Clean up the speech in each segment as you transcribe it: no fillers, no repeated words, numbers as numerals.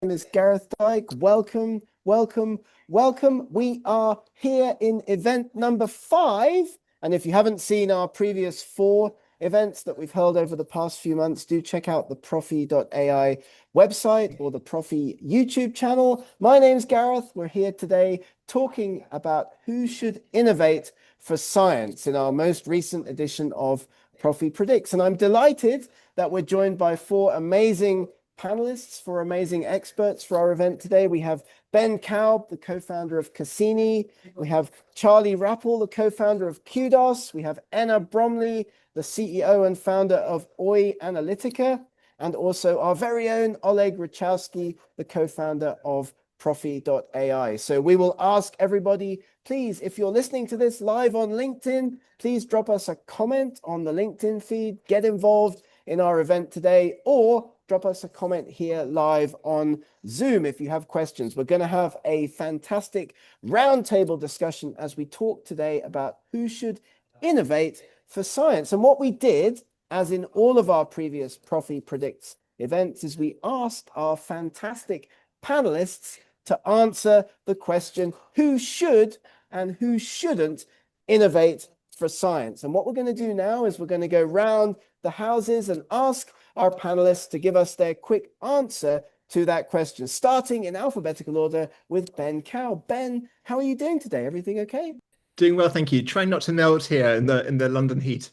name is Gareth Dyke. Welcome, welcome, welcome. We are here in event number 5. And if you haven't seen our previous 4 events that we've held over the past few months, do check out the Prophy.ai website or the Prophy YouTube channel. My name's Gareth. We're here today talking about who should innovate for science in our most recent edition of Prophy Predicts. And I'm delighted that we're joined by 4 amazing panelists, 4 amazing experts for our event today. We have Ben Kaube, the co-founder of Cassyni. We have Charlie Rapple, the co-founder of Kudos. We have Ena Bromley, the CEO and founder of Oyanalytika, and also our very own Oleg Ruchayskiy, the co-founder of Prophy.ai. So we will ask everybody, please, if you're listening to this live on LinkedIn, please drop us a comment on the LinkedIn feed, get involved in our event today, or drop us a comment here live on Zoom if you have questions. We're going to have a fantastic roundtable discussion as we talk today about who should innovate for science. And what we did, as in all of our previous Prophy Predicts events, is we asked our fantastic panelists to answer the question, who should and who shouldn't innovate for science? And what we're going to do now is we're going to go round the houses and ask our panelists to give us their quick answer to that question, starting in alphabetical order with Ben Kaube. Ben, how are you doing today? Everything okay? Doing well, thank you. Trying not to melt here in the London heat.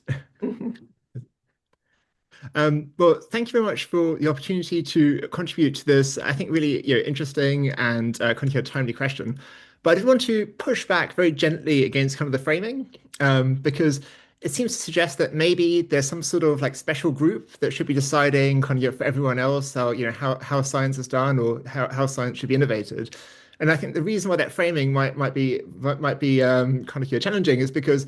Well, thank you very much for the opportunity to contribute to this, I think, really interesting and kind of timely question. But I did want to push back very gently against kind of the framing, because it seems to suggest that maybe there's some sort of like special group that should be deciding kind of for everyone else how science is done or how science should be innovated. And I think the reason why that framing might be kind of challenging is because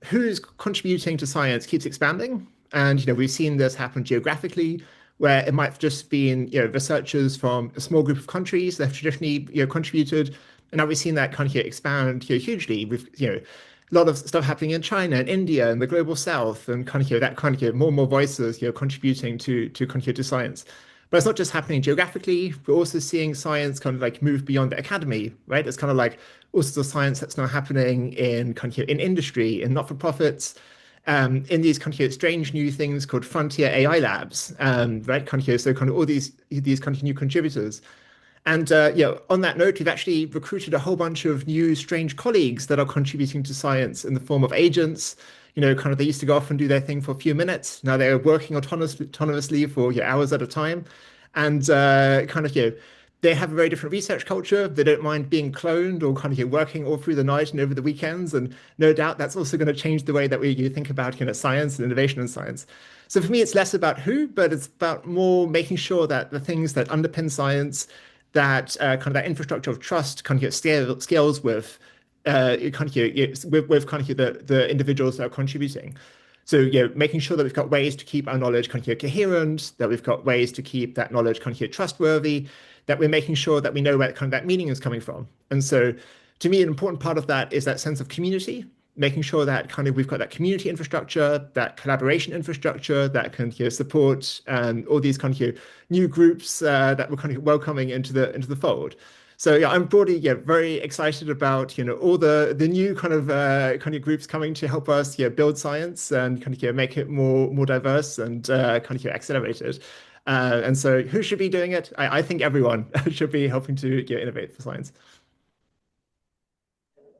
who's contributing to science keeps expanding. And we've seen this happen geographically, where it might have just been researchers from a small group of countries that have traditionally contributed, and now we've seen that kind of expand hugely with a lot of stuff happening in China and India and the global South, and kind of that kind of more and more voices contributing to science. But it's not just happening geographically. We're also seeing science kind of like move beyond the academy, right? It's kind of like also the science that's now happening in kind of in industry, in not-for-profits, in these kind of strange new things called frontier AI labs, right? So kind of all these kind of new contributors. And on that note, we've actually recruited a whole bunch of new strange colleagues that are contributing to science in the form of agents. Kind of they used to go off and do their thing for a few minutes. Now they're working autonomously for hours at a time, and kind of they have a very different research culture. They don't mind being cloned or kind of working all through the night and over the weekends. And no doubt that's also going to change the way that we think about science and innovation in science. So for me, it's less about who, but it's about more making sure that the things that underpin science, that kind of that infrastructure of trust kind of scales with with kind of the individuals that are contributing. So, making sure that we've got ways to keep our knowledge kind of coherent, that we've got ways to keep that knowledge kind of trustworthy, that we're making sure that we know where kind of that meaning is coming from. And so, to me, an important part of that is that sense of community, making sure that kind of we've got that community infrastructure, that collaboration infrastructure that can support all these kind of new groups that we're kind of welcoming into the fold. So yeah, I'm broadly very excited about all the new kind of groups coming to help us build science and kind of make it more diverse and kind of accelerate it. And so who should be doing it? I think everyone should be helping to innovate for science.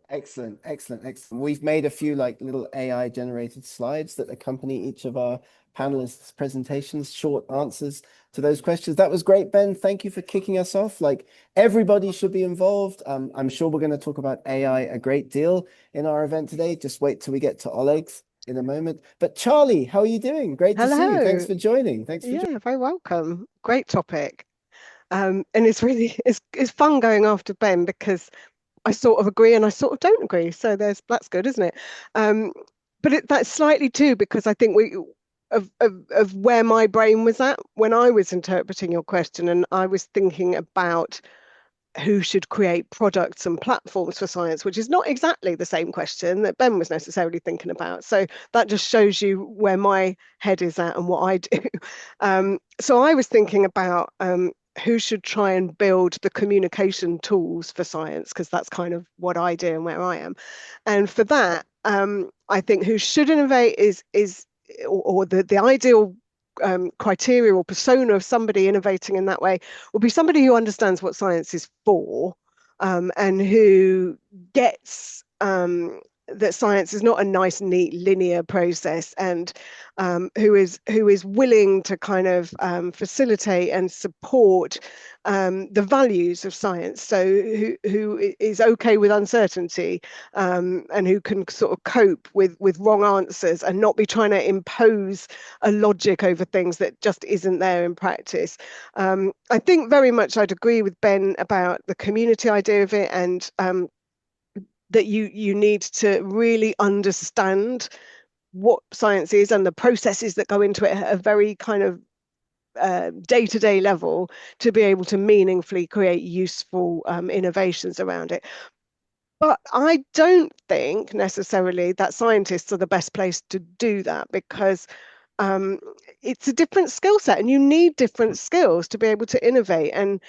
Excellent, excellent, excellent. We've made a few like little AI generated slides that accompany each of our panelists' presentations, short answers to those questions. That was great, Ben. Thank you for kicking us off. Like everybody should be involved. I'm sure we're going to talk about AI a great deal in our event today. Just wait till we get to Oleg's in a moment. But Charlie, how are you doing? Great to see you. Thanks for joining. Yeah, very welcome. Great topic. And it's really it's fun going after Ben because I sort of agree and I sort of don't agree. So that's good, isn't it? But that's slightly too because I think of where my brain was at when I was interpreting your question, and I was thinking about who should create products and platforms for science, which is not exactly the same question that Ben was necessarily thinking about. So that just shows you where my head is at and what I do. So I was thinking about who should try and build the communication tools for science, because that's kind of what I do and where I am. And for that, I think who should innovate is or the ideal criteria or persona of somebody innovating in that way will be somebody who understands what science is for, and who gets that science is not a nice, neat, linear process, and who is willing to kind of facilitate and support the values of science. So who is okay with uncertainty, and who can sort of cope with wrong answers and not be trying to impose a logic over things that just isn't there in practice. I think very much I'd agree with Ben about the community idea of it, and that you need to really understand what science is and the processes that go into it at a very kind of day-to-day level to be able to meaningfully create useful innovations around it. But I don't think necessarily that scientists are the best place to do that, because it's a different skill set and you need different skills to be able to innovate. And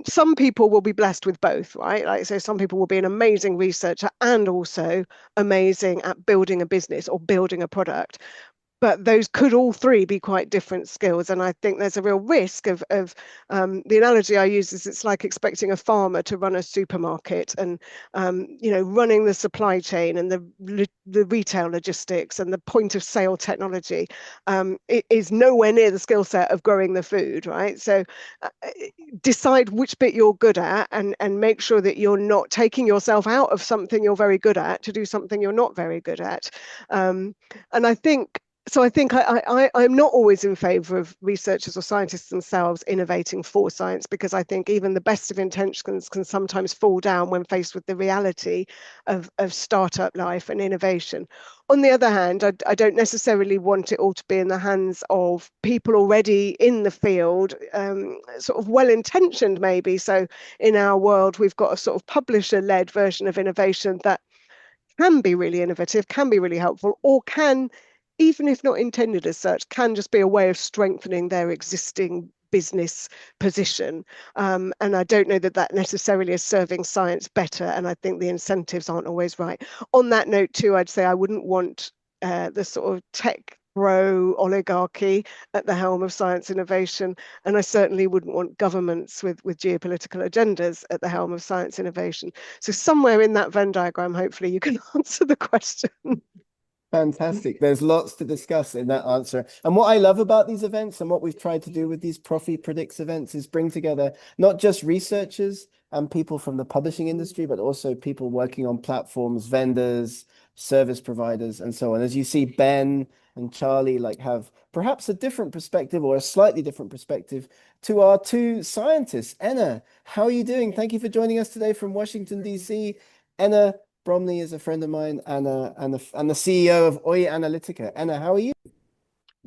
some people will be blessed with both, right? Like, so some people will be an amazing researcher and also amazing at building a business or building a product. But those could all three be quite different skills. And I think there's a real risk of the analogy I use is it's like expecting a farmer to run a supermarket, and running the supply chain and the retail logistics and the point of sale technology. It is nowhere near the skill set of growing the food, right? So decide which bit you're good at, and make sure that you're not taking yourself out of something you're very good at to do something you're not very good at. And I think I'm not always in favour of researchers or scientists themselves innovating for science, because I think even the best of intentions can sometimes fall down when faced with the reality of startup life and innovation. On the other hand, I don't necessarily want it all to be in the hands of people already in the field, sort of well-intentioned maybe. So in our world, we've got a sort of publisher-led version of innovation that can be really innovative, can be really helpful, or can, even if not intended as such, can just be a way of strengthening their existing business position. And I don't know that that necessarily is serving science better. And I think the incentives aren't always right. On that note too, I'd say I wouldn't want the sort of tech bro oligarchy at the helm of science innovation. And I certainly wouldn't want governments with geopolitical agendas at the helm of science innovation. So somewhere in that Venn diagram, hopefully you can answer the question. Fantastic. There's lots to discuss in that answer. And what I love about these events and what we've tried to do with these Prophy Predicts events is bring together not just researchers and people from the publishing industry, but also people working on platforms, vendors, service providers, and so on. As you see, Ben and Charlie have perhaps a different perspective or a slightly different perspective to our two scientists. Ena, how are you doing? Thank you for joining us today from Washington, D.C. Ena Bromley is a friend of mine and the CEO of Oyanalytika. Ena, how are you?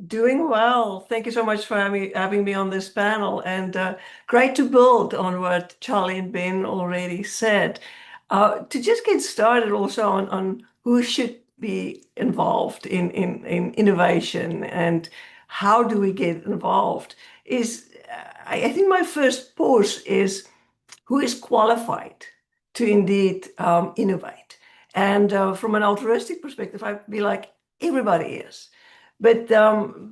Doing well. Thank you so much for having me on this panel, and great to build on what Charlie and Ben already said. To just get started also on who should be involved in innovation and how do we get involved is, I think my first pause is who is qualified to indeed innovate. And from an altruistic perspective, I'd be like, everybody is. But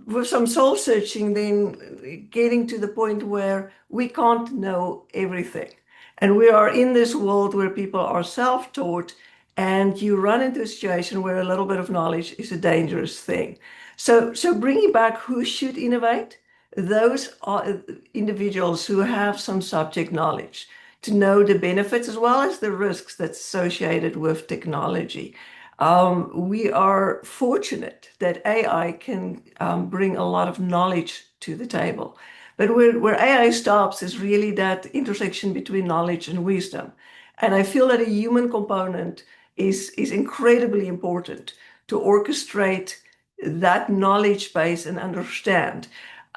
with some soul searching, then getting to the point where we can't know everything. And we are in this world where people are self-taught, and you run into a situation where a little bit of knowledge is a dangerous thing. So bringing back who should innovate, those are individuals who have some subject knowledge to know the benefits as well as the risks that's associated with technology. We are fortunate that AI can bring a lot of knowledge to the table. But where AI stops is really that intersection between knowledge and wisdom. And I feel that a human component is incredibly important to orchestrate that knowledge base and understand.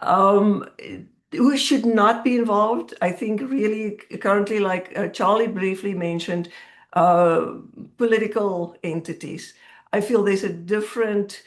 Who should not be involved? I think really currently, like Charlie briefly mentioned, political entities. I feel there's a different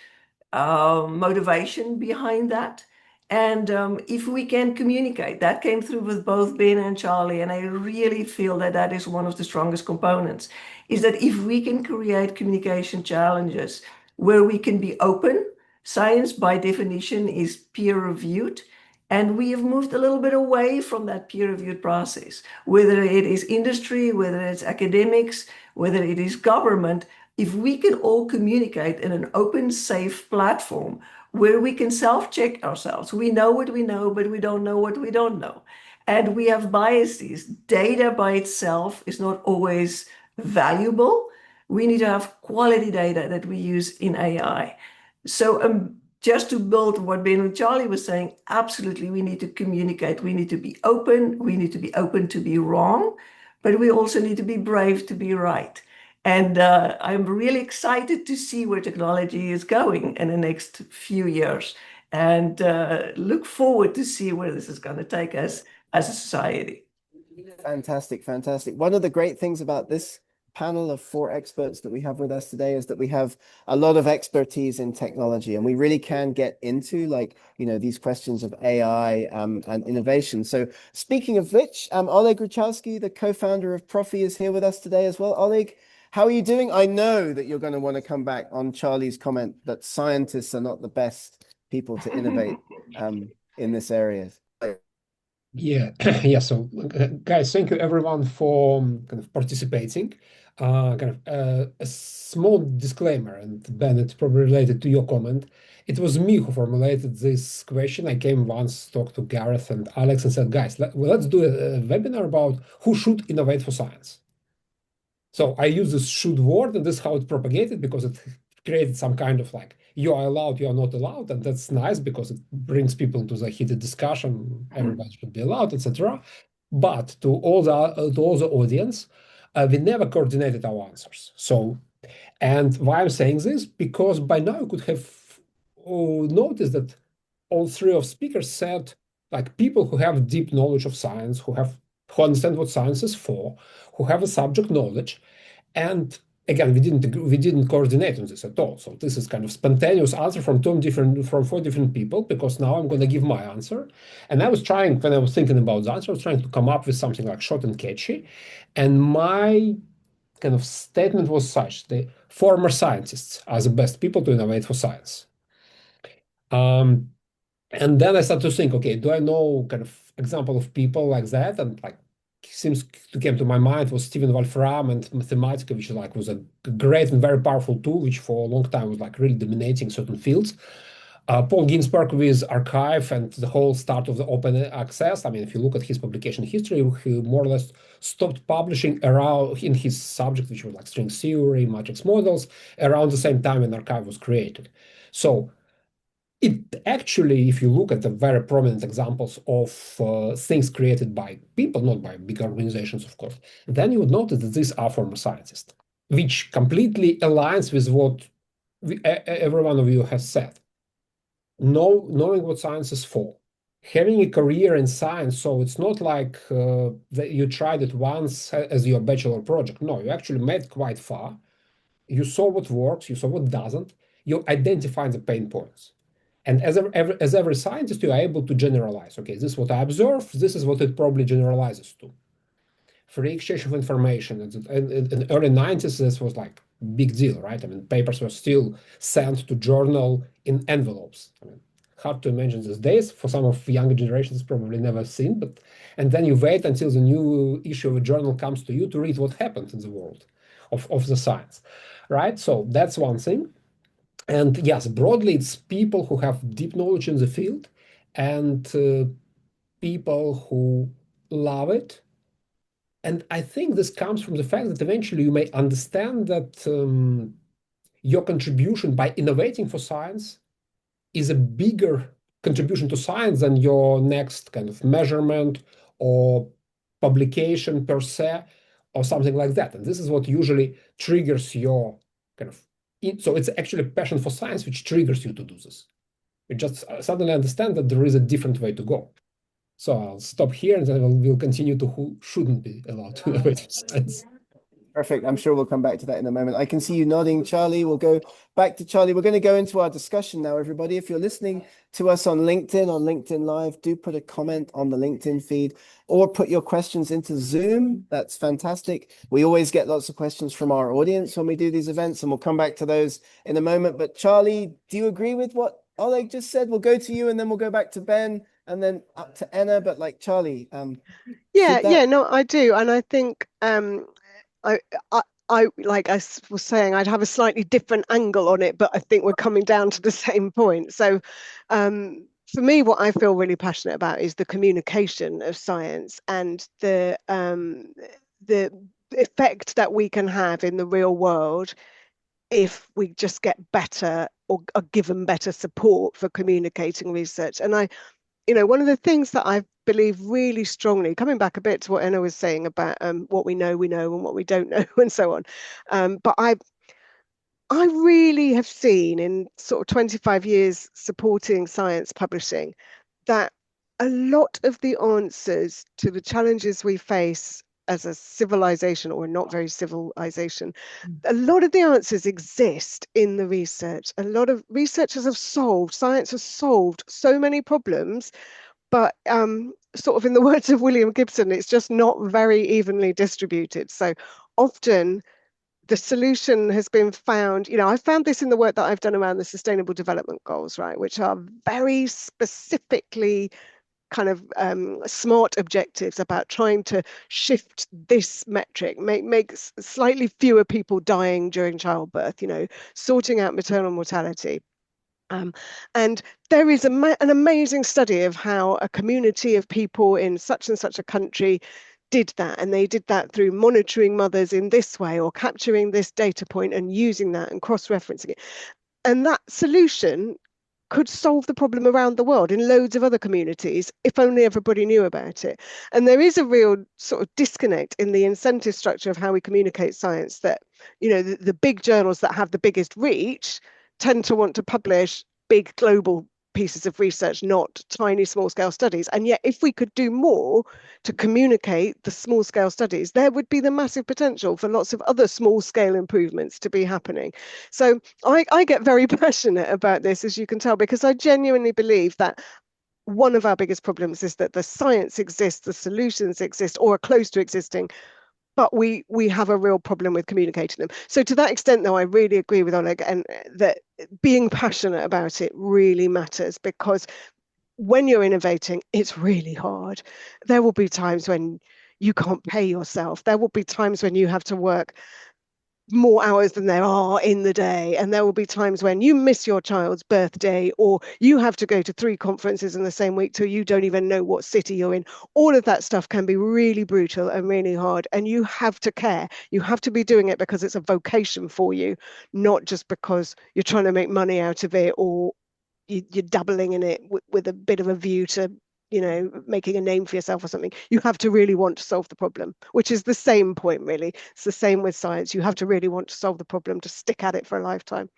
motivation behind that. And if we can communicate, that came through with both Ben and Charlie, and I really feel that that is one of the strongest components, is that if we can create communication challenges where we can be open, science by definition is peer-reviewed, and we have moved a little bit away from that peer-reviewed process, whether it is industry, whether it's academics, whether it is government. If we can all communicate in an open, safe platform where we can self-check ourselves. We know what we know, but we don't know what we don't know. And we have biases. Data by itself is not always valuable. We need to have quality data that we use in AI. So just to build what Ben and Charlie was saying, absolutely, we need to communicate. We need to be open. We need to be open to be wrong, but we also need to be brave to be right. And I'm really excited to see where technology is going in the next few years, and look forward to see where this is going to take us as a society. Fantastic, fantastic. One of the great things about this panel of 4 experts that we have with us today is that we have a lot of expertise in technology, and we really can get into, like, these questions of AI and innovation. So speaking of which, Oleg Ruchayskiy, the co-founder of Prophy, is here with us today as well. Oleg, how are you doing? I know that you're going to want to come back on Charlie's comment that scientists are not the best people to innovate in this area. Yeah, yeah. So, guys, thank you everyone for kind of participating. A small disclaimer, and Ben, it's probably related to your comment. It was me who formulated this question. I came once, talked to Gareth and Alex, and said, guys, let's do a webinar about who should innovate for science. So I use this should word, and this is how it propagated, because it created some kind of like, you are allowed, you are not allowed, and that's nice because it brings people into the heated discussion. Everybody should be allowed, etc. But to all the audience, we never coordinated our answers. So, and why I'm saying this, because by now you could have noticed that all 3 of speakers said, like, people who have deep knowledge of science, who understand what science is for, who have a subject knowledge. And again, we didn't coordinate on this at all. So this is kind of spontaneous answer from 4 different people, because now I'm going to give my answer. And I was trying, when I was thinking about the answer, I was trying to come up with something like short and catchy. And my kind of statement was such: the former scientists are the best people to innovate for science. And then I started to think, okay, do I know kind of example of people like that? And like, seems to came to my mind was Stephen Wolfram and Mathematica, which was a great and very powerful tool, which for a long time was like really dominating certain fields. Paul Ginsberg with Archive and the whole start of the open access. I mean, if you look at his publication history, he more or less stopped publishing around in his subject, which was like string theory, matrix models, around the same time when Archive was created. So it actually, if you look at the very prominent examples of things created by people, not by big organizations, of course, then you would notice that these are former scientists, which completely aligns with what every one of you has said. Knowing what science is for, having a career in science, so it's not like that you tried it once as your bachelor project. No, you actually made quite far. You saw what works, you saw what doesn't, you identify the pain points. And as every scientist, you are able to generalize. Okay, this is what I observe. This is what it probably generalizes to. Free exchange of information. In the early 90s, this was like big deal, right? I mean, papers were still sent to journal in envelopes. I mean, hard to imagine these days. For some of younger generations, probably never seen. And then you wait until the new issue of a journal comes to you to read what happened in the world of the science, right? So that's one thing. And yes, broadly, it's people who have deep knowledge in the field and people who love it. And I think this comes from the fact that eventually you may understand that your contribution by innovating for science is a bigger contribution to science than your next kind of measurement or publication per se or something like that. And this is what usually triggers your kind of so it's actually a passion for science which triggers you to do this. You just suddenly understand that there is a different way to go. So I'll stop here and then we'll continue to who shouldn't be allowed to innovate for science. Perfect. I'm sure we'll come back to that in a moment. I can see you nodding, Charlie. We'll go back to Charlie. We're going to go into our discussion now, everybody. If you're listening to us on LinkedIn Live, do put a comment on the LinkedIn feed or put your questions into Zoom. That's fantastic. We always get lots of questions from our audience when we do these events, and we'll come back to those in a moment. But Charlie, do you agree with what Oleg just said? We'll go to you and then we'll go back to Ben and then up to Ena. But like Charlie, no, I do. And I think I, like I was saying, I'd have a slightly different angle on it, but I think we're coming down to the same point. So, for me, what I feel really passionate about is the communication of science and the effect that we can have in the real world if we just get better or are given better support for communicating research. And one of the things that I believe really strongly, coming back a bit to what Ena was saying about what we know, and what we don't know, and so on. But I really have seen in sort of 25 years supporting science publishing that a lot of the answers to the challenges we face as a civilization or not very civilization, a lot of the answers exist in the research. A lot of researchers science has solved so many problems, but sort of in the words of William Gibson, it's just not very evenly distributed. So often the solution has been found, I found this in the work that I've done around the Sustainable Development Goals, right, which are very specifically kind of smart objectives about trying to shift this metric, make slightly fewer people dying during childbirth, sorting out maternal mortality. And there is an amazing study of how a community of people in such and such a country did that, and they did that through monitoring mothers in this way or capturing this data point and using that and cross-referencing it. And that solution could solve the problem around the world in loads of other communities if only everybody knew about it. And there is a real sort of disconnect in the incentive structure of how we communicate science that, the big journals that have the biggest reach tend to want to publish big global pieces of research, not tiny small scale studies. And yet if we could do more to communicate the small scale studies, there would be the massive potential for lots of other small scale improvements to be happening. So I get very passionate about this, as you can tell, because I genuinely believe that one of our biggest problems is that the science exists, the solutions exist or are close to existing, but we have a real problem with communicating them. So to that extent, though, I really agree with Oleg, and that being passionate about it really matters, because when you're innovating, it's really hard. There will be times when you can't pay yourself. There will be times when you have to work more hours than there are in the day, and there will be times when you miss your child's birthday, or you have to go to 3 conferences in the same week till you don't even know what city you're in. All of that stuff can be really brutal and really hard, and you have to care. You have to be doing it because it's a vocation for you, not just because you're trying to make money out of it, or you're dabbling in it with a bit of a view to making a name for yourself or something. You have to really want to solve the problem, which is the same point, really. It's the same with science. You have to really want to solve the problem to stick at it for a lifetime.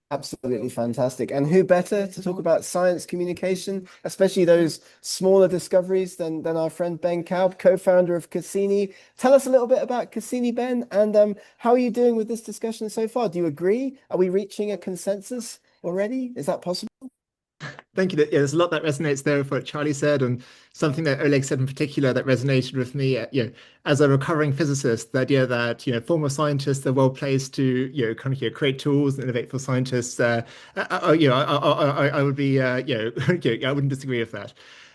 Absolutely fantastic. And who better to talk about science communication, especially those smaller discoveries, than our friend Ben Kaube, co-founder of Cassyni. Tell us a little bit about Cassyni, Ben, and how are you doing with this discussion so far? Do you agree? Are we reaching a consensus already? Is that possible? Thank you. Yeah, there's a lot that resonates there with what Charlie said, and something that Oleg said in particular that resonated with me. As a recovering physicist, the idea that former scientists are well placed to create tools and innovate for scientists. I would be I wouldn't disagree with that.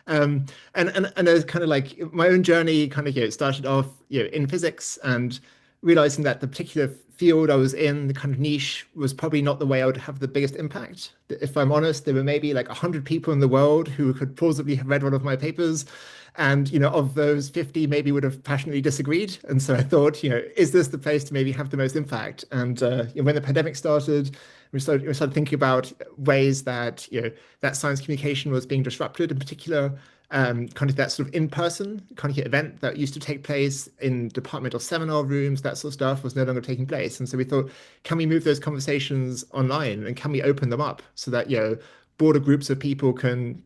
And there's kind of like my own journey started off in physics, and realizing that the particular field I was in, the kind of niche, was probably not the way I would have the biggest impact. If I'm honest, there were maybe like 100 people in the world who could plausibly have read one of my papers. And, of those, 50 maybe would have passionately disagreed. And so I thought, is this the place to maybe have the most impact? And when the pandemic started, we started thinking about ways that, that science communication was being disrupted, in particular, kind of that sort of in-person kind of event that used to take place in departmental seminar rooms, that sort of stuff was no longer taking place. And so we thought, can we move those conversations online, and can we open them up so that, broader groups of people can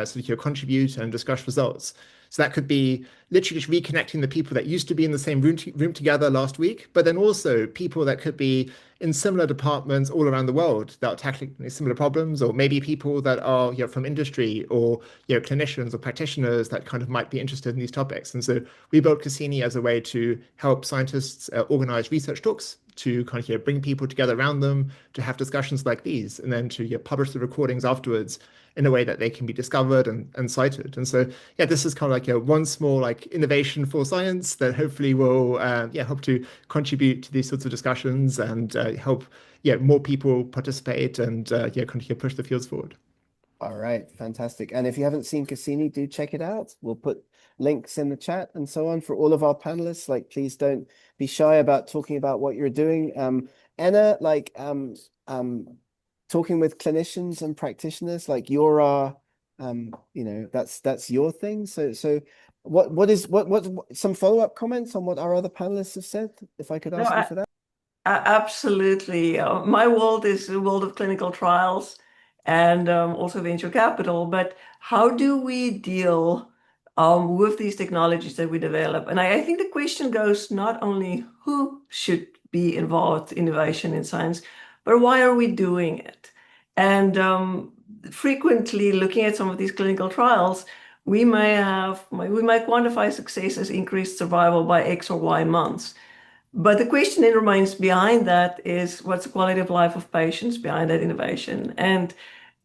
sort of contribute and discuss results? So that could be literally just reconnecting the people that used to be in the same room together last week, but then also people that could be in similar departments all around the world that are tackling similar problems, or maybe people that are from industry, or clinicians or practitioners that kind of might be interested in these topics. And so we built Cassyni as a way to help scientists organize research talks, to kind of bring people together around them, to have discussions like these, and then to publish the recordings afterwards in a way that they can be discovered and cited. And so, yeah, this is kind of like one small like innovation for science that hopefully will help to contribute to these sorts of discussions and help more people participate and kind of push the fields forward. All right, fantastic. And if you haven't seen Cassyni, do check it out. We'll put links in the chat and so on for all of our panelists. Like, please don't be shy about talking about what you're doing. Ena, like talking with clinicians and practitioners, like you're our that's your thing. So what some follow-up comments on what our other panelists have said, if I could ask you for that? Absolutely. My world is the world of clinical trials and also venture capital. But how do we deal with these technologies that we develop? And I think the question goes not only who should be involved in innovation in science, but why are we doing it? And frequently looking at some of these clinical trials, we might quantify success as increased survival by X or Y months. But the question that remains behind that is, what's the quality of life of patients behind that innovation? And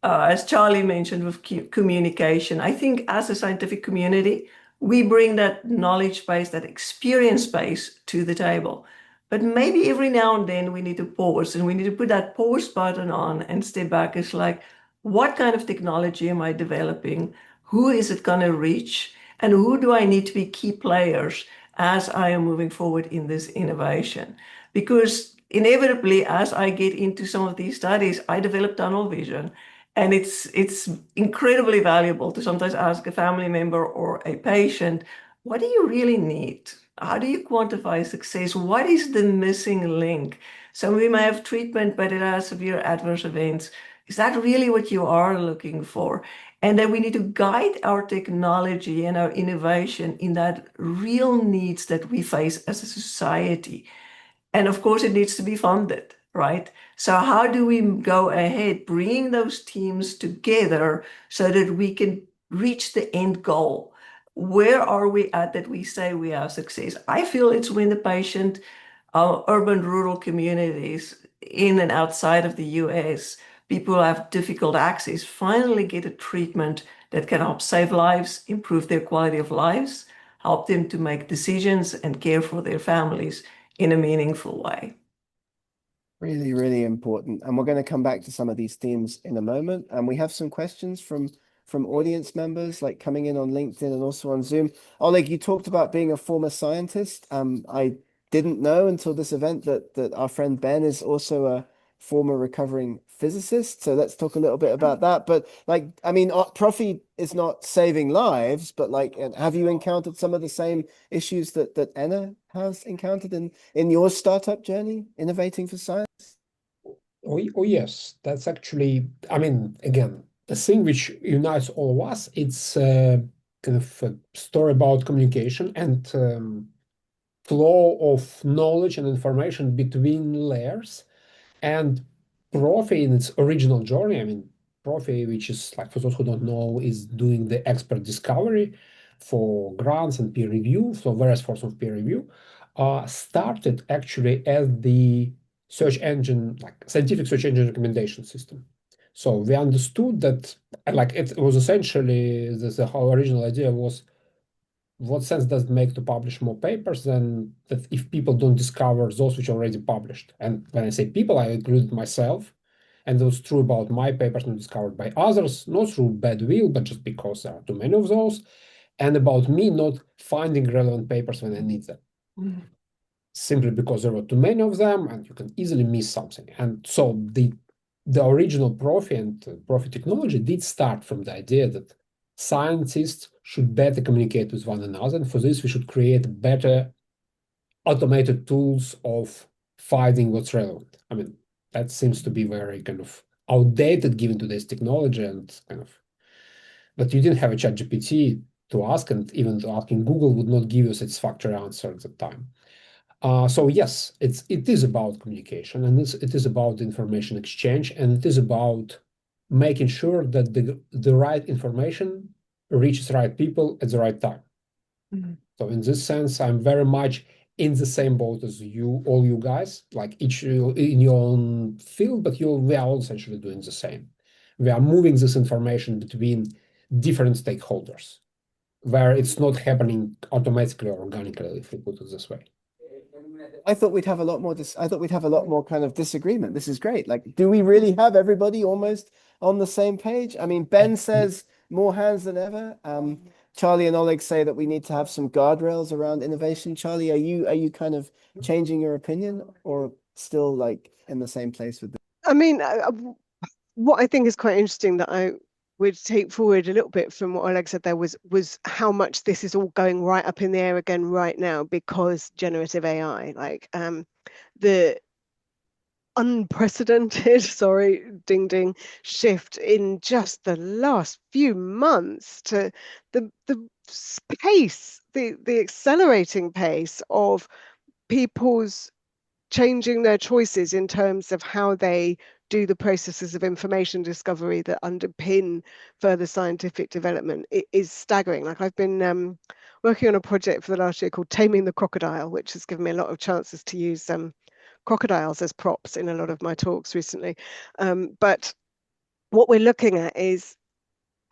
as Charlie mentioned with communication, I think as a scientific community, we bring that knowledge base, that experience base to the table. But maybe every now and then we need to pause, and we need to put that pause button on and step back. It's like, what kind of technology am I developing? Who is it going to reach? And who do I need to be key players as I am moving forward in this innovation? Because inevitably, as I get into some of these studies, I develop tunnel vision. And it's incredibly valuable to sometimes ask a family member or a patient, what do you really need? How do you quantify success? What is the missing link? So we may have treatment, but it has severe adverse events. Is that really what you are looking for? And then we need to guide our technology and our innovation in that real needs that we face as a society. And of course, it needs to be funded, right? So how do we go ahead, bringing those teams together so that we can reach the end goal? Where are we at that we say we have success? I feel it's when the patient, urban, rural communities in and outside of the US, people who have difficult access, finally get a treatment that can help save lives, improve their quality of lives, help them to make decisions and care for their families in a meaningful way. Really, really important. And we're going to come back to some of these themes in a moment. And we have some questions from audience members, like coming in on LinkedIn and also on Zoom. Oleg, you talked about being a former scientist. I didn't know until this event that our friend Ben is also a former recovering physicist. So let's talk a little bit about that. But like, I mean, Prophy is not saving lives, but like, have you encountered some of the same issues that Ena has encountered in your startup journey, innovating for science? Oh yes, that's actually, I mean, again, the thing which unites all of us, it's kind of a story about communication and flow of knowledge and information between layers. And Prophy in its original journey, I mean, Prophy, which is like, for those who don't know, is doing the expert discovery for grants and peer review, so various forms of peer review, started actually as the search engine, like scientific search engine recommendation system. So we understood that, like, it was essentially the whole original idea was, what sense does it make to publish more papers than that if people don't discover those which are already published? And when I say people, I included myself. And it was true about my papers not discovered by others, not through bad will, but just because there are too many of those. And about me not finding relevant papers when I need them. Mm-hmm. Simply because there were too many of them and you can easily miss something. And so the original Prophy and Prophy technology did start from the idea that scientists should better communicate with one another. And for this, we should create better automated tools of finding what's relevant. I mean, that seems to be very kind of outdated given today's technology and kind of, but you didn't have a ChatGPT to ask, and even asking Google would not give you a satisfactory answer at the time. So yes, it is about communication, and it is about information exchange, and it is about making sure that the right information reaches the right people at the right time. So in this sense, I'm very much in the same boat as you, all you guys, like each in your own field, but we are all essentially doing the same. We are moving this information between different stakeholders, where it's not happening automatically or organically, if we put it this way. I thought we'd have a lot more. I thought we'd have a lot more kind of disagreement. This is great. Like, do we really have everybody almost on the same page? I mean, Ben says more hands than ever. Charlie and Oleg say that we need to have some guardrails around innovation. Charlie, are you kind of changing your opinion, or still like in the same place with this? I mean, what I think is quite interesting that I would take forward a little bit from what Oleg said there was how much this is all going right up in the air again right now because generative AI, like the unprecedented, sorry, ding ding, shift in just the last few months to the pace, the accelerating pace of people's changing their choices in terms of how they do the processes of information discovery that underpin further scientific development. It is staggering. Like I've been working on a project for the last year called Taming the Crocodile, which has given me a lot of chances to use crocodiles as props in a lot of my talks recently. But what we're looking at is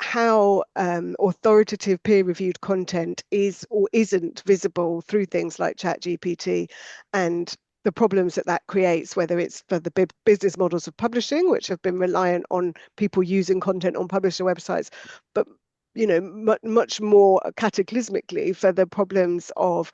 how authoritative peer-reviewed content is or isn't visible through things like ChatGPT, and the problems that creates, whether it's for the business models of publishing, which have been reliant on people using content on publisher websites, but much more cataclysmically for the problems of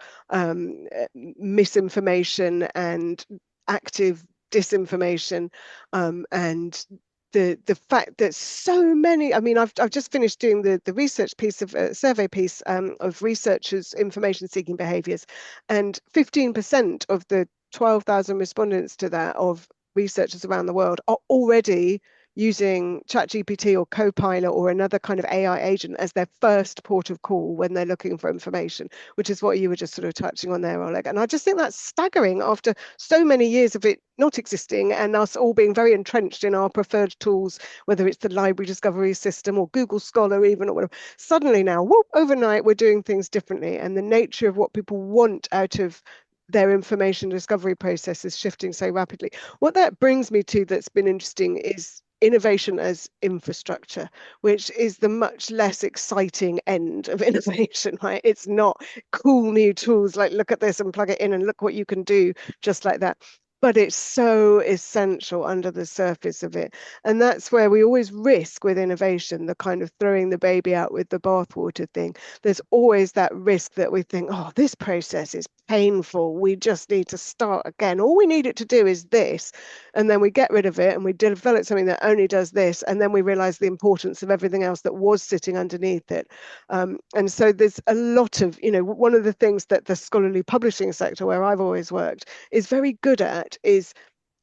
misinformation and active disinformation, and the fact that so many, I mean, I've just finished doing the research piece of survey piece of researchers' information seeking behaviors, and 15% of the 12,000 respondents to that of researchers around the world are already using ChatGPT or Copilot or another kind of AI agent as their first port of call when they're looking for information, which is what you were just sort of touching on there, Oleg. And I just think that's staggering after so many years of it not existing and us all being very entrenched in our preferred tools, whether it's the library discovery system or Google Scholar even, or whatever. Suddenly now, whoop, overnight, we're doing things differently. And the nature of what people want out of their information discovery process is shifting so rapidly. What that brings me to that's been interesting is innovation as infrastructure, which is the much less exciting end of innovation, right? It's not cool new tools like look at this and plug it in and look what you can do just like that. But it's so essential under the surface of it. And that's where we always risk with innovation, the kind of throwing the baby out with the bathwater thing. There's always that risk that we think, oh, this process is painful. We just need to start again. All we need it to do is this. And then we get rid of it and we develop something that only does this. And then we realize the importance of everything else that was sitting underneath it. And so there's a lot of, one of the things that the scholarly publishing sector, where I've always worked, is very good at is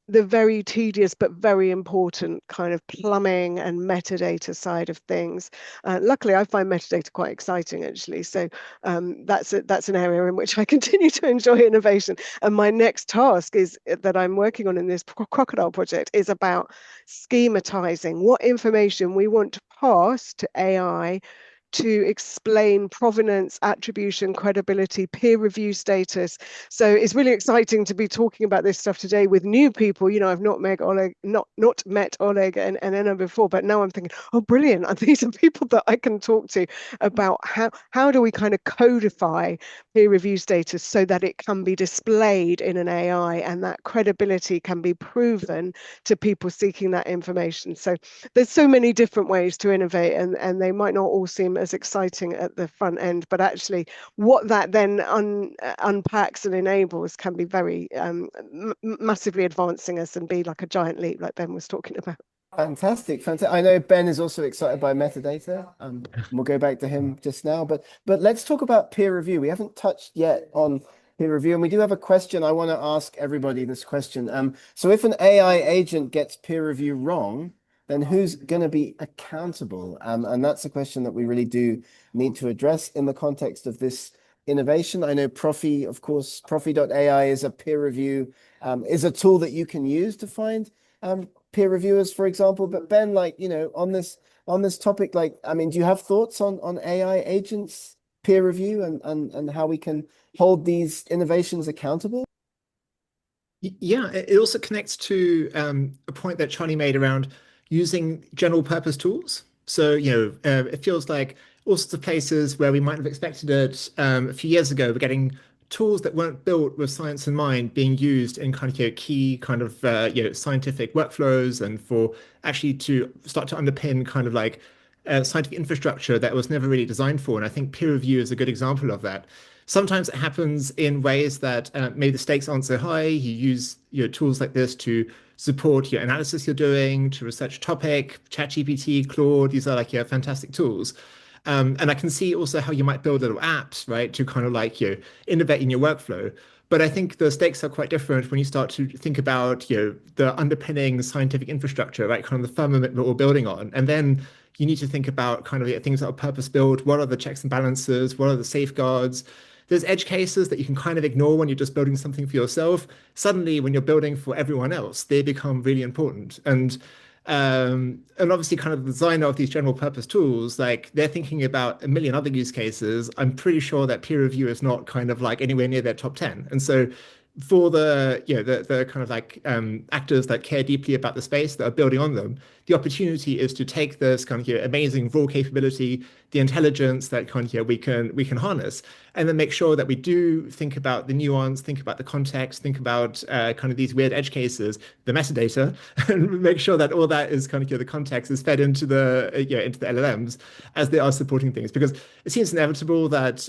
the very tedious but very important kind of plumbing and metadata side of things. Luckily, I find metadata quite exciting, actually. So that's an area in which I continue to enjoy innovation. And my next task is that I'm working on in this crocodile project is about schematizing what information we want to pass to AI to explain provenance, attribution, credibility, peer review status. So it's really exciting to be talking about this stuff today with new people. I've not met Oleg, not met Oleg and Ena before, but now I'm thinking, oh, brilliant. And these are people that I can talk to about how do we kind of codify peer review status so that it can be displayed in an AI and that credibility can be proven to people seeking that information. So there's so many different ways to innovate, and they might not all seem as exciting at the front end, but actually what that then unpacks and enables can be very massively advancing us and be like a giant leap like Ben was talking about. Fantastic. I know Ben is also excited by metadata. We'll go back to him just now, but let's talk about peer review. We haven't touched yet on peer review, and we do have a question. I want to ask everybody this question. So if an AI agent gets peer review wrong, then who's going to be accountable? And that's a question that we really do need to address in the context of this innovation. I know Prophy, of course, Prophy.ai is a peer review, is a tool that you can use to find peer reviewers, for example. But Ben, like, you know, on this topic, like, I mean, do you have thoughts on AI agents, peer review, and how we can hold these innovations accountable? Yeah, it also connects to a point that Charlie made around using general purpose tools. So, it feels like all sorts of places where we might have expected it a few years ago, we're getting tools that weren't built with science in mind being used in kind of key kind of scientific workflows, and for actually to start to underpin kind of like scientific infrastructure that was never really designed for. And I think peer review is a good example of that. Sometimes it happens in ways that maybe the stakes aren't so high. You use tools like this to support your analysis you're doing, to research a topic. ChatGPT, Claude, these are like fantastic tools. And I can see also how you might build little apps, right, to kind of like innovate in your workflow. But I think the stakes are quite different when you start to think about the underpinning scientific infrastructure, right, kind of the firmament that we're building on, and then you need to think about kind of things that are purpose built. What are the checks and balances? What are the safeguards? There's edge cases that you can kind of ignore when you're just building something for yourself. Suddenly, when you're building for everyone else, they become really important. And obviously, kind of the designer of these general purpose tools, like they're thinking about a million other use cases. I'm pretty sure that peer review is not kind of like anywhere near their top 10. And so for the kind of like actors that care deeply about the space that are building on them, the opportunity is to take this kind of amazing raw capability, the intelligence that kind of we can harness, and then make sure that we do think about the nuance, think about the context, think about kind of these weird edge cases, the metadata, and make sure that all that is kind of the context is fed into the into the LLMs as they are supporting things, because it seems inevitable that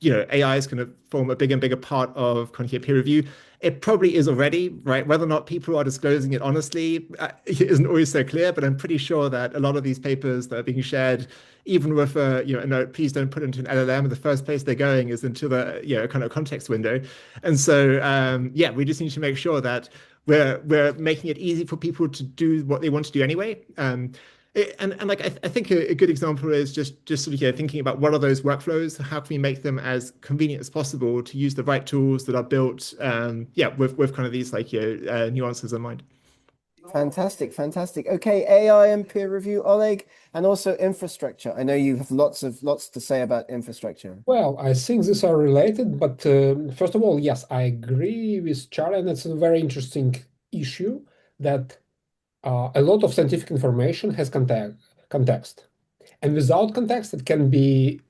AI is going to form a bigger and bigger part of kind of peer review. It probably is already, right? Whether or not people are disclosing it honestly isn't always so clear, but I'm pretty sure that a lot of these papers that are being shared, even with a note, please don't put into an LLM, the first place they're going is into the kind of context window. And so we just need to make sure that we're making it easy for people to do what they want to do anyway. I think a good example is just sort of thinking about what are those workflows, how can we make them as convenient as possible to use the right tools that are built with kind of these like nuances in mind. Fantastic. Okay, AI and peer review, Oleg, and also infrastructure. I know you have lots to say about infrastructure. Well, I think these are related, but first of all, yes, I agree with Charlie, and it's a very interesting issue that a lot of scientific information has context, and without context, it can be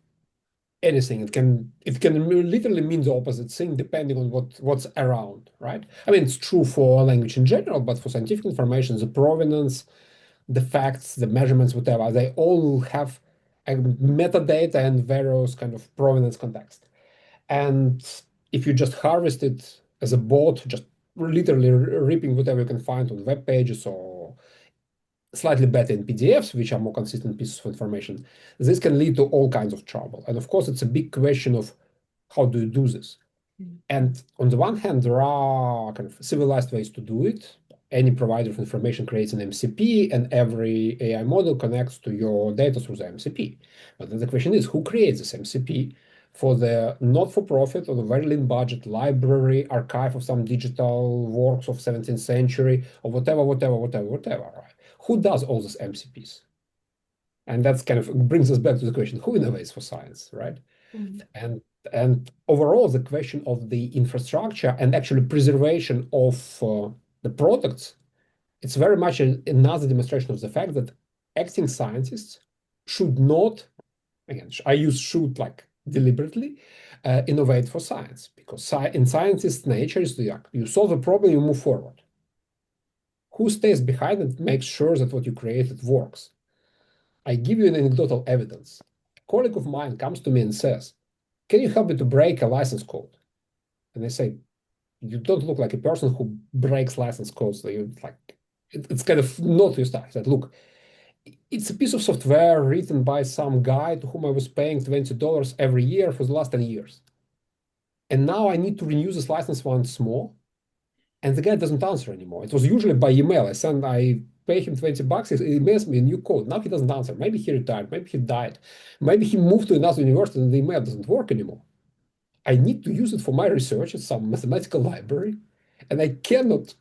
anything. It can literally mean the opposite thing depending on what's around, right? I mean, it's true for language in general, but for scientific information, the provenance, the facts, the measurements, whatever, they all have a metadata and various kind of provenance context. And if you just harvest it as a bot, just literally ripping whatever you can find on web pages or slightly better in PDFs, which are more consistent pieces of information, this can lead to all kinds of trouble. And of course, it's a big question of how do you do this? And on the one hand, there are kind of civilized ways to do it. Any provider of information creates an MCP, and every AI model connects to your data through the MCP. But then the question is, who creates this MCP for the not-for-profit or the very lean budget library archive of some digital works of 17th century or whatever, right? Who does all these MCPs? And that's kind of brings us back to the question, who innovates for science, right? Mm-hmm. And overall, the question of the infrastructure and actually preservation of the products, it's very much another demonstration of the fact that acting scientists should not, again, I use should like deliberately, innovate for science, because in scientists' nature is you solve a problem, you move forward. Who stays behind and makes sure that what you created works? I give you an anecdotal evidence. A colleague of mine comes to me and says, can you help me to break a license code? And I say, you don't look like a person who breaks license codes. So it's kind of not your style. I said, look, it's a piece of software written by some guy to whom I was paying $20 every year for the last 10 years. And now I need to renew this license once more. And the guy doesn't answer anymore. It was usually by email. I pay him $20. He emails me a new code. Now he doesn't answer. Maybe he retired. Maybe he died. Maybe he moved to another university and the email doesn't work anymore. I need to use it for my research at some mathematical library, and I cannot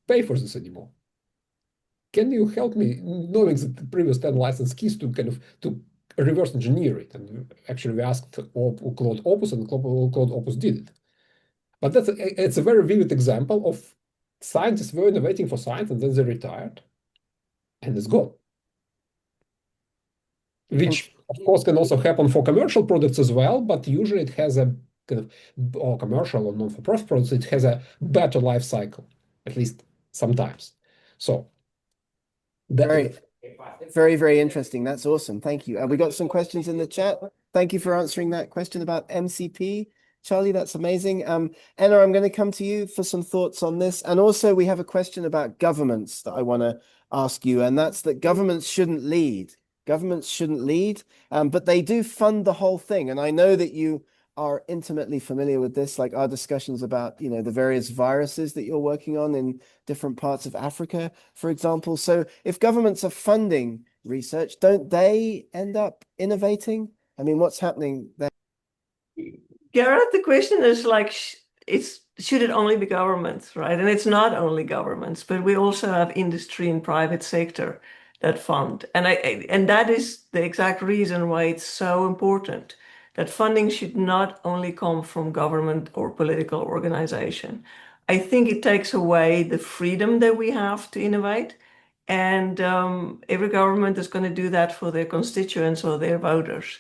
pay for this anymore. Can you help me, knowing that the previous 10 license keys, to kind of to reverse engineer it? And actually we asked Claude Opus, and Claude Opus did it. But it's a very vivid example of scientists were innovating for science and then they retired and it's gone. Which of course can also happen for commercial products as well, but usually it has a kind of, or commercial or non-for-profit products, it has a better life cycle, at least sometimes. So very interesting. That's awesome. Thank you. We got some questions in the chat. Thank you for answering that question about MCP. Charlie, that's amazing. Ena, I'm going to come to you for some thoughts on this. And also we have a question about governments that I want to ask you, and that's that governments shouldn't lead. Governments shouldn't lead, but they do fund the whole thing. And I know that you are intimately familiar with this, like our discussions about, the various viruses that you're working on in different parts of Africa, for example. So if governments are funding research, don't they end up innovating? I mean, what's happening there? Gareth, the question is like, should it only be governments, right? And it's not only governments, but we also have industry and private sector that fund. And that is the exact reason why it's so important that funding should not only come from government or political organization. I think it takes away the freedom that we have to innovate. And every government is going to do that for their constituents or their voters.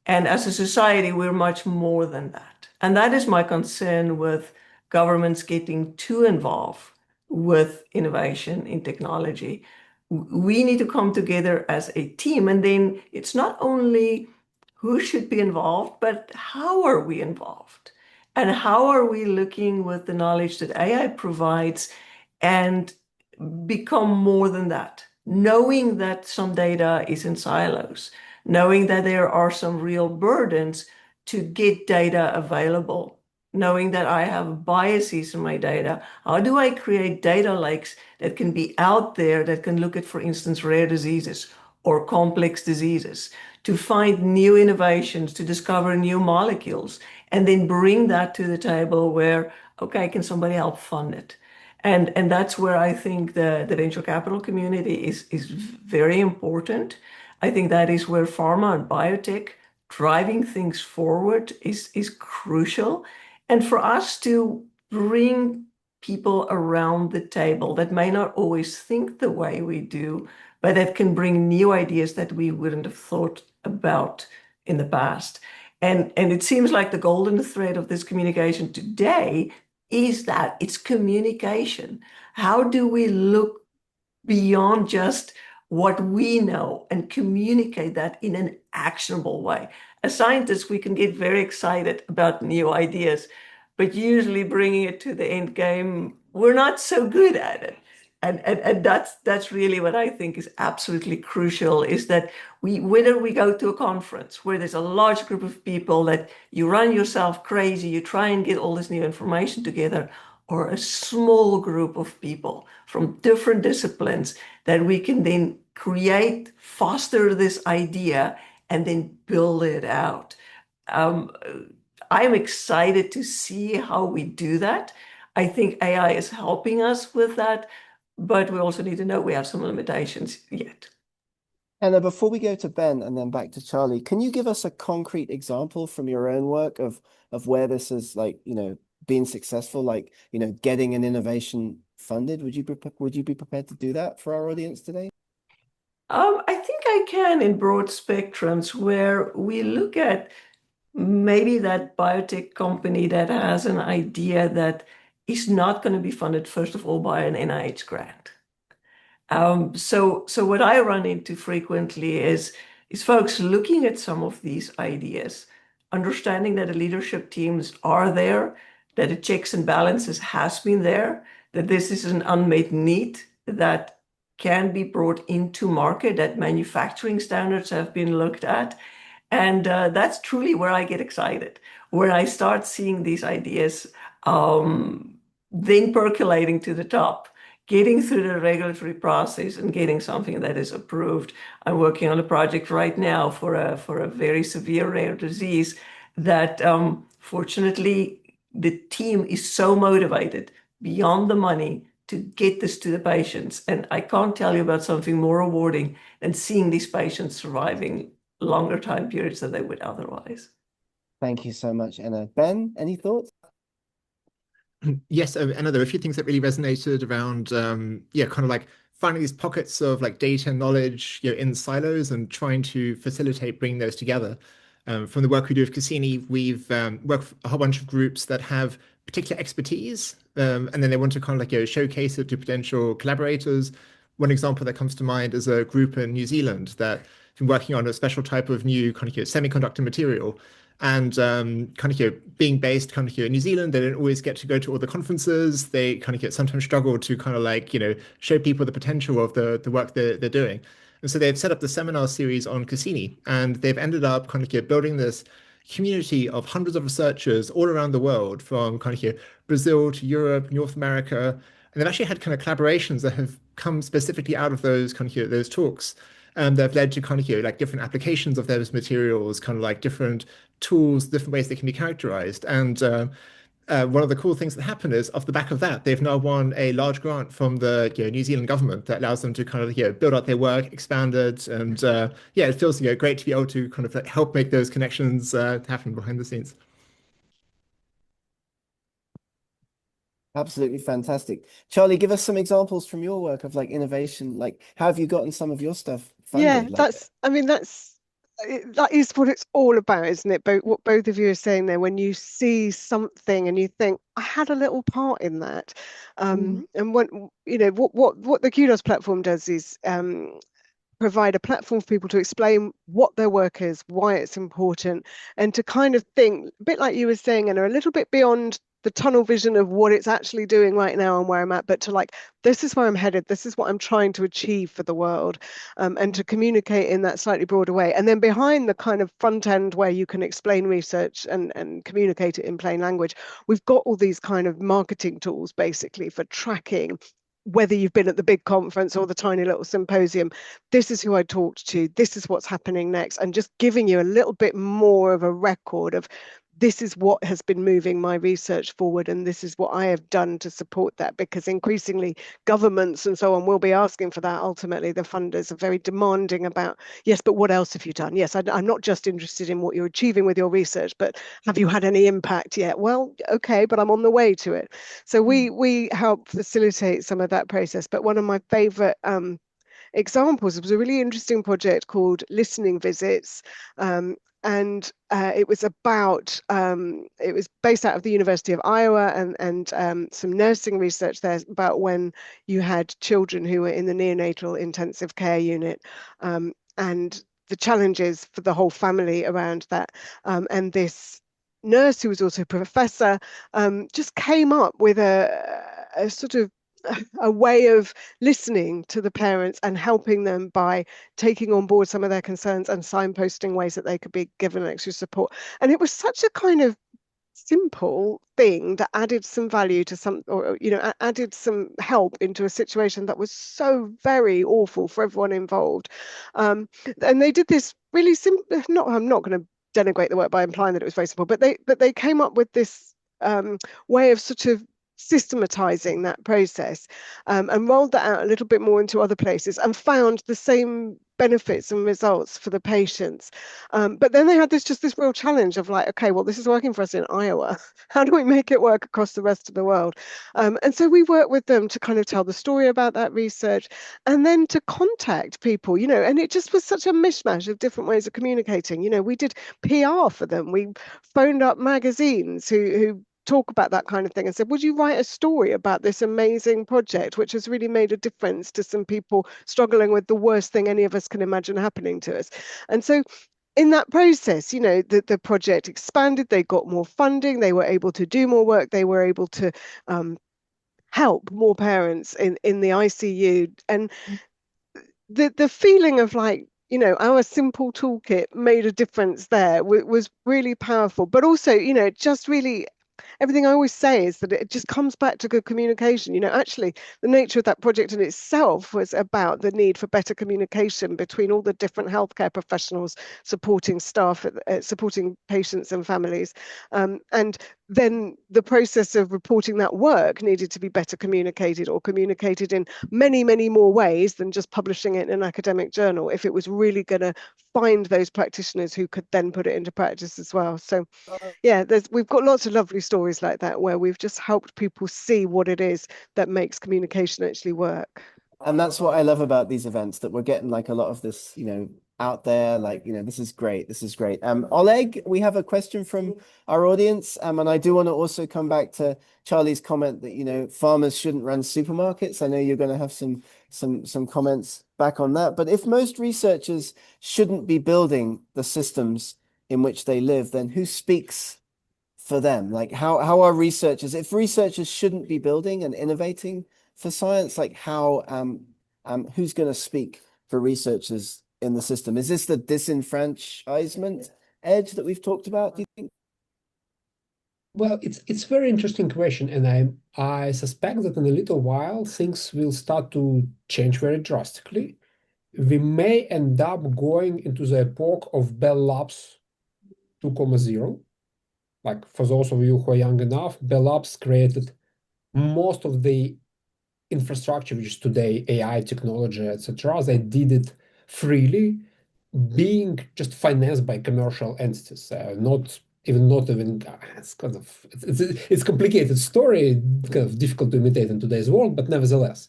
And as a society, we're much more than that. And that is my concern with governments getting too involved with innovation in technology. We need to come together as a team. And then it's not only who should be involved, but how are we involved? And how are we looking with the knowledge that AI provides and become more than that? Knowing that some data is in silos, knowing that there are some real burdens to get data available, knowing that I have biases in my data. How do I create data lakes that can be out there that can look at, for instance, rare diseases or complex diseases, to find new innovations, to discover new molecules, and then bring that to the table where, okay, can somebody help fund it? And that's where I think the venture capital community is very important. I think that is where pharma and biotech driving things forward is crucial. And for us to bring people around the table that may not always think the way we do, but that can bring new ideas that we wouldn't have thought about in the past. And it seems like the golden thread of this communication today is that it's communication. How do we look beyond just what we know and communicate that in an actionable way? As scientists, we can get very excited about new ideas, but usually bringing it to the end game, we're not so good at it. And that's really what I think is absolutely crucial, is that whether we go to a conference where there's a large group of people that you run yourself crazy, you try and get all this new information together, or a small group of people from different disciplines that we can then create, foster this idea, and then build it out. I'm excited to see how we do that. I think AI is helping us with that, but we also need to know we have some limitations yet. Ena, before we go to Ben and then back to Charlie, can you give us a concrete example from your own work of where this is, like, been successful, like, getting an innovation funded? Would you be prepared to do that for our audience today? I think I can, in broad spectrums, where we look at maybe that biotech company that has an idea that is not going to be funded, first of all, by an NIH grant. So what I run into frequently is folks looking at some of these ideas, understanding that the leadership teams are there, that the checks and balances has been there, that this is an unmet need that can be brought into market, that manufacturing standards have been looked at. And that's truly where I get excited, where I start seeing these ideas then percolating to the top, getting through the regulatory process and getting something that is approved. I'm working on a project right now for a very severe rare disease that fortunately the team is so motivated beyond the money to get this to the patients. And I can't tell you about something more rewarding than seeing these patients surviving longer time periods than they would otherwise. Thank you so much, Ena. Ben, any thoughts? Yes, and there were a few things that really resonated around, yeah, kind of like finding these pockets of like data and knowledge, in silos and trying to facilitate bringing those together. From the work we do with Cassyni, we've worked with a whole bunch of groups that have particular expertise, and then they want to kind of like showcase it to potential collaborators. One example that comes to mind is a group in New Zealand that been working on a special type of new kind of semiconductor material. And kind of being based kind of in New Zealand, they don't always get to go to all the conferences. They kind of sometimes struggle to kind of like show people the potential of the work they're doing. And so they've set up the seminar series on Cassyni, and they've ended up kind of building this community of hundreds of researchers all around the world, from kind of Brazil to Europe, North America, and they've actually had kind of collaborations that have come specifically out of those kind of those talks. They've led to kind of like different applications of those materials, kind of like different tools, different ways they can be characterized. And one of the cool things that happened is, off the back of that, they've now won a large grant from the New Zealand government that allows them to kind of build out their work, expand it, and yeah, it feels great to be able to kind of like help make those connections happen behind the scenes. Absolutely fantastic. Charlie, give us some examples from your work of like innovation. Like, how have you gotten some of your stuff funded? Yeah, that is what it's all about, isn't it? What both of you are saying there, when you see something and you think, I had a little part in that. And what the Kudos platform does is provide a platform for people to explain what their work is, why it's important, and to kind of think, a bit like you were saying, and a little bit beyond the tunnel vision of what it's actually doing right now and where I'm at, but to like, this is where I'm headed, this is what I'm trying to achieve for the world, and to communicate in that slightly broader way. And then behind the kind of front end where you can explain research and communicate it in plain language, we've got all these kind of marketing tools basically for tracking whether you've been at the big conference or the tiny little symposium. This is who I talked to, this is what's happening next, and just giving you a little bit more of a record of, this is what has been moving my research forward, and this is what I have done to support that, because increasingly governments and so on will be asking for that. Ultimately, the funders are very demanding about, yes, but what else have you done? Yes, I'm not just interested in what you're achieving with your research, but have you had any impact yet? Well, okay, but I'm on the way to it. So we help facilitate some of that process. But one of my favorite examples was a really interesting project called Listening Visits. And it was based out of the University of Iowa, and some nursing research there about when you had children who were in the neonatal intensive care unit, and the challenges for the whole family around that. And this nurse, who was also a professor, just came up with a sort of a way of listening to the parents and helping them by taking on board some of their concerns and signposting ways that they could be given extra support. And it was such a kind of simple thing that added some value to some, or added some help into a situation that was so very awful for everyone involved. And they did this really simple. I'm not going to denigrate the work by implying that it was very simple, but they came up with this way of sort of systematizing that process, and rolled that out a little bit more into other places, and found the same benefits and results for the patients. But then they had this real challenge of like, okay, well, this is working for us in Iowa. How do we make it work across the rest of the world? And so we worked with them to kind of tell the story about that research, and then to contact people, and it just was such a mishmash of different ways of communicating. We did PR for them. We phoned up magazines who talk about that kind of thing and said, would you write a story about this amazing project, which has really made a difference to some people struggling with the worst thing any of us can imagine happening to us? And so in that process, the project expanded, they got more funding, they were able to do more work, they were able to help more parents in the ICU. And the feeling of like, our simple toolkit made a difference there was really powerful. But also, just really everything I always say is that it just comes back to good communication. Actually, the nature of that project in itself was about the need for better communication between all the different healthcare professionals supporting staff, supporting patients and families. And then the process of reporting that work needed to be better communicated, or communicated in many, many more ways than just publishing it in an academic journal, if it was really going to find those practitioners who could then put it into practice as well. So yeah, we've got lots of lovely stories like that where we've just helped people see what it is that makes communication actually work. And that's what I love about these events, that we're getting like a lot of this, out there, like, this is great. This is great. Oleg, we have a question from our audience. And I do want to also come back to Charlie's comment that, farmers shouldn't run supermarkets. I know you're going to have some comments back on that. But if most researchers shouldn't be building the systems in which they live, then who speaks for them? Like how are researchers, if researchers shouldn't be building and innovating for science, like who's going to speak for researchers in the system? Is this the disenfranchisement edge that we've talked about, do you think? Well, it's a very interesting question, and I suspect that in a little while things will start to change very drastically. We may end up going into the epoch of Bell Labs 2.0. Like, for those of you who are young enough, Bell Labs created most of the infrastructure, which is today AI technology, etc. They did it freely, being just financed by commercial entities, not even it's kind of it's complicated story, kind of difficult to imitate in today's world, but nevertheless,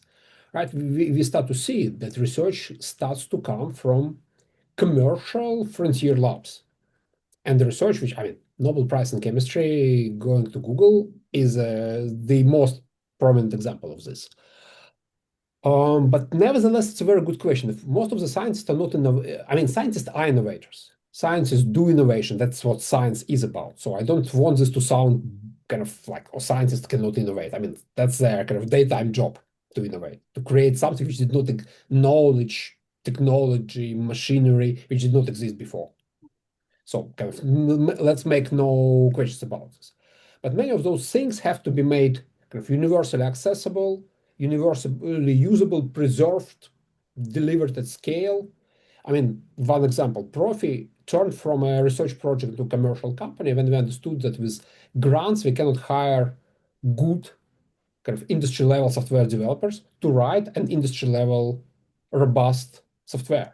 right? We start to see that research starts to come from commercial frontier labs, and the research, which Nobel Prize in chemistry going to Google is the most prominent example of this. But nevertheless, it's a very good question. If most of the scientists are not scientists are innovators. Scientists do innovation. That's what science is about. So I don't want this to sound kind of like, oh, scientists cannot innovate. That's their kind of daytime job, to innovate, to create something which did not knowledge, technology, machinery, which did not exist before. So kind of let's make no questions about this. But many of those things have to be made kind of universally accessible, universally usable, preserved, delivered at scale. One example, Prophy turned from a research project to a commercial company when we understood that with grants we cannot hire good kind of industry level software developers to write an industry level robust software.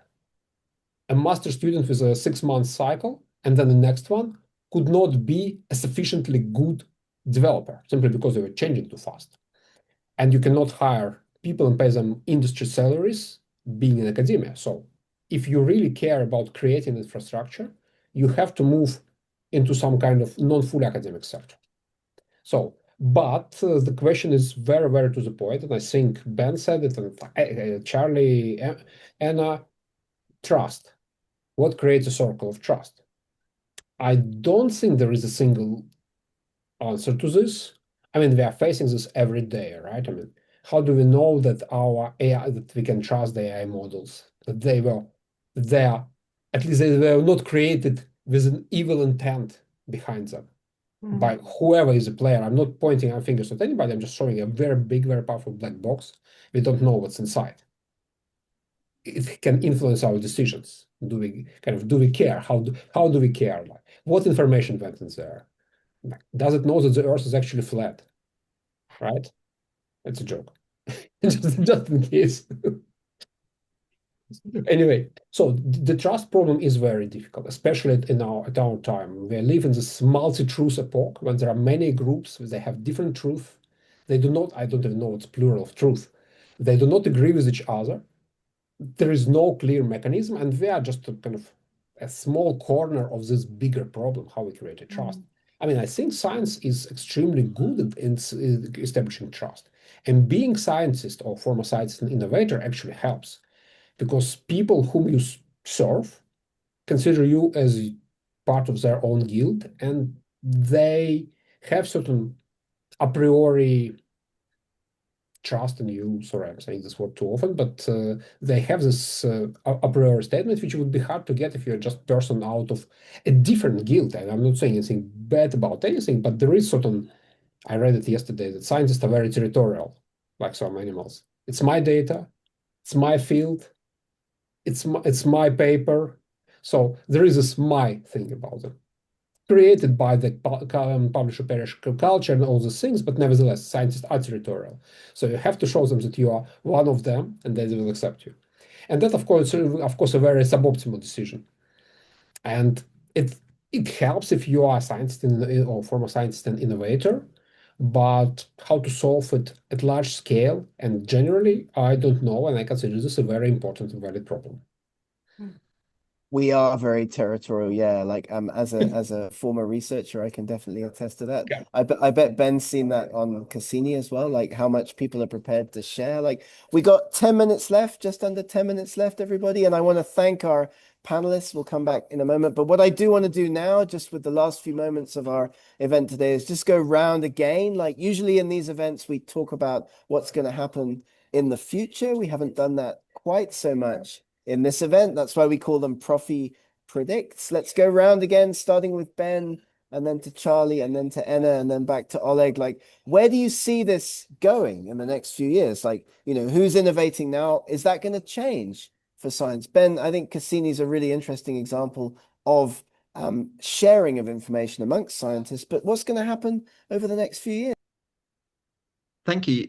A master student with a 6-month cycle and then the next one could not be a sufficiently good developer simply because they were changing too fast. And you cannot hire people and pay them industry salaries being in academia. So if you really care about creating infrastructure, you have to move into some kind of non-full academic sector. So, but the question is very, very to the point, and I think Ben said it, and Charlie, Ena, trust. What creates a circle of trust? I don't think there is a single answer to this. We are facing this every day, right? How do we know that our AI, that we can trust the AI models, that they are, at least they were not created with an evil intent behind them by whoever is a player. I'm not pointing our fingers at anybody. I'm just showing a very big, very powerful black box. We don't know what's inside. It can influence our decisions. Do we care? How do we care? Like, what information went in there? Like, does it know that the Earth is actually flat? Right? It's a joke. just in case. Anyway, so the trust problem is very difficult, especially at our time. We live in this multi-truth epoch when there are many groups, they have different truth. They do not, I don't even know what's plural of truth. They do not agree with each other. There is no clear mechanism, and we are just kind of a small corner of this bigger problem, how we create a trust. I think science is extremely good in establishing trust. And being scientist or former scientist and innovator actually helps, because people whom you serve consider you as part of their own guild, and they have certain a priori trust in you. Sorry, I'm saying this word too often, but they have this a priori statement, which would be hard to get if you're just person out of a different guild. And I'm not saying anything bad about anything, but there is certain. I read it yesterday that scientists are very territorial, like some animals. It's my data, it's my field, it's my paper. So there is this my thing about them, created by the publisher perish culture and all these things, but nevertheless, scientists are territorial. So you have to show them that you are one of them, and they will accept you. And that, of course, a very suboptimal decision. And it helps if you are a scientist or former scientist and innovator, but how to solve it at large scale and generally, I don't know, and I consider this a very important and valid problem. We are very territorial, yeah. Like as a former researcher, I can definitely attest to that. Yeah. I bet Ben's seen that on Cassyni as well, like how much people are prepared to share. Like we got 10 minutes left, just under 10 minutes left, everybody. And I want to thank our panelists. We'll come back in a moment. But what I do want to do now, just with the last few moments of our event today, is just go round again. Like usually in these events, we talk about what's going to happen in the future. We haven't done that quite so much in this event. That's why we call them Prophy Predicts. Let's go round again, starting with Ben, and then to Charlie, and then to Ena, and then back to Oleg. Like, where do you see this going in the next few years? Like, who's innovating now? Is that going to change for science? Ben, I think Cassyni is a really interesting example of sharing of information amongst scientists, but what's going to happen over the next few years? Thank you.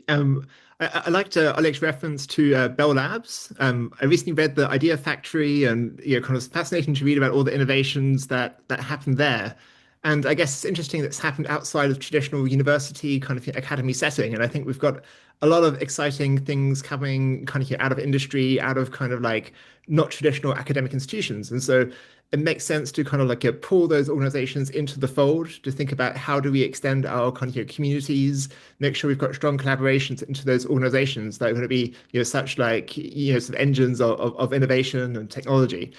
I liked Oleg's reference to Bell Labs. I recently read the Idea Factory, and kind of fascinating to read about all the innovations that happened there. And I guess it's interesting that it's happened outside of traditional university kind of academy setting. And I think we've got a lot of exciting things coming kind of out of industry, out of kind of like not traditional academic institutions. And so it makes sense to kind of like pull those organizations into the fold to think about how do we extend our kind of communities, make sure we've got strong collaborations into those organizations that are going to be such like sort of engines of innovation and technology.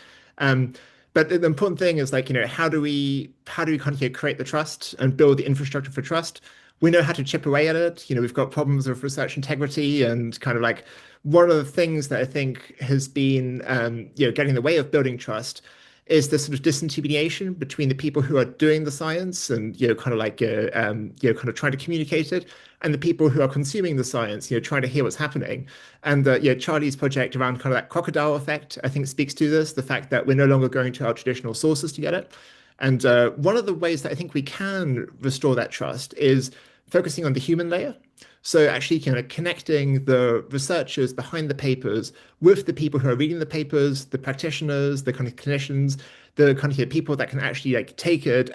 But the important thing is like how do we kind of create the trust and build the infrastructure for trust? We know how to chip away at it. We've got problems of research integrity and kind of like one of the things that I think has been getting in the way of building trust is the sort of disintermediation between the people who are doing the science and kind of like kind of trying to communicate it, and the people who are consuming the science, trying to hear what's happening. And Charlie's project around kind of that crocodile effect, I think, speaks to this, the fact that we're no longer going to our traditional sources to get it. And one of the ways that I think we can restore that trust is focusing on the human layer. So actually kind of connecting the researchers behind the papers with the people who are reading the papers, the practitioners, the kind of clinicians, the kind of people that can actually like take it,